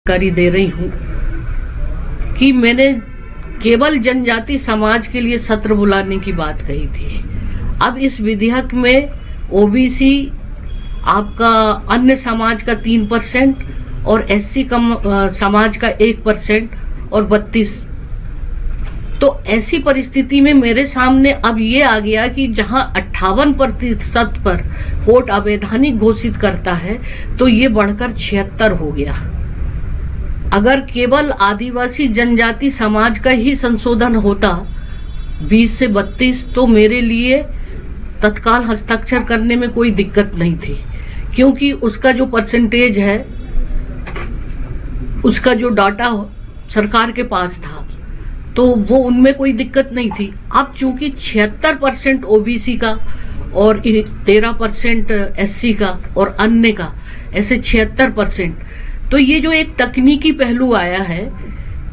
जानकारी दे रही हूँ कि मैंने केवल जनजाति समाज के लिए सत्र बुलाने की बात कही थी। अब इस विधेयक में ओबीसी आपका अन्य समाज का 3% और एससी समाज का 1% और 32। तो ऐसी परिस्थिति में मेरे सामने अब ये आ गया कि जहां 58% पर कोर्ट अवैधानिक घोषित करता है तो ये बढ़कर 76 हो गया। अगर केवल आदिवासी जनजाति समाज का ही संशोधन होता 20 से 32 तो मेरे लिए तत्काल हस्ताक्षर करने में कोई दिक्कत नहीं थी, क्योंकि उसका जो परसेंटेज है, उसका जो डाटा सरकार के पास था तो वो उनमें कोई दिक्कत नहीं थी। अब चूंकि 76% ओबीसी का और 13% एससी का और अन्य का, ऐसे 76%, तो ये जो एक तकनीकी पहलू आया है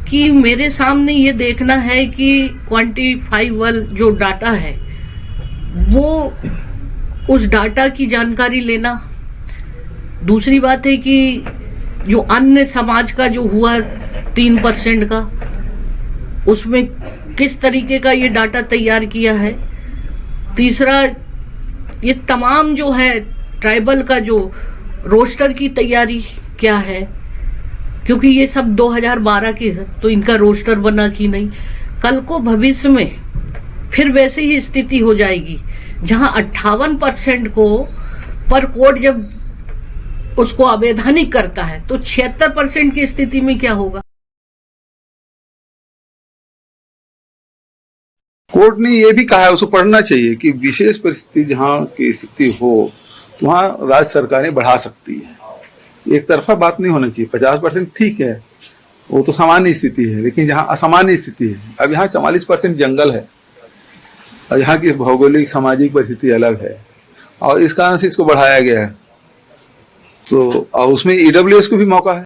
कि मेरे सामने ये देखना है कि क्वांटिफाइबल जो डाटा है वो उस डाटा की जानकारी लेना। दूसरी बात है कि जो अन्य समाज का जो हुआ 3% का, उसमें किस तरीके का ये डाटा तैयार किया है। तीसरा, ये तमाम जो है ट्राइबल का जो रोस्टर की तैयारी क्या है, क्योंकि ये सब 2012 के, तो इनका रोस्टर बना कि नहीं। कल को भविष्य में फिर वैसे ही स्थिति हो जाएगी जहां 58% को पर कोर्ट जब उसको अवैधानिक करता है तो 76% की स्थिति में क्या होगा। कोर्ट ने यह भी कहा है, उसको पढ़ना चाहिए कि विशेष परिस्थिति जहां की स्थिति हो तो वहां राज्य सरकारें बढ़ा सकती है। एक तरफा बात नहीं होना चाहिए। 50% ठीक है, वो तो सामान्य स्थिति है, लेकिन जहाँ असामान्य स्थिति है, अब यहाँ 44% जंगल है और यहाँ की भौगोलिक सामाजिक परिस्थिति अलग है और इस कारण से इसको बढ़ाया गया है। तो उसमें ईडब्ल्यूएस को भी मौका है।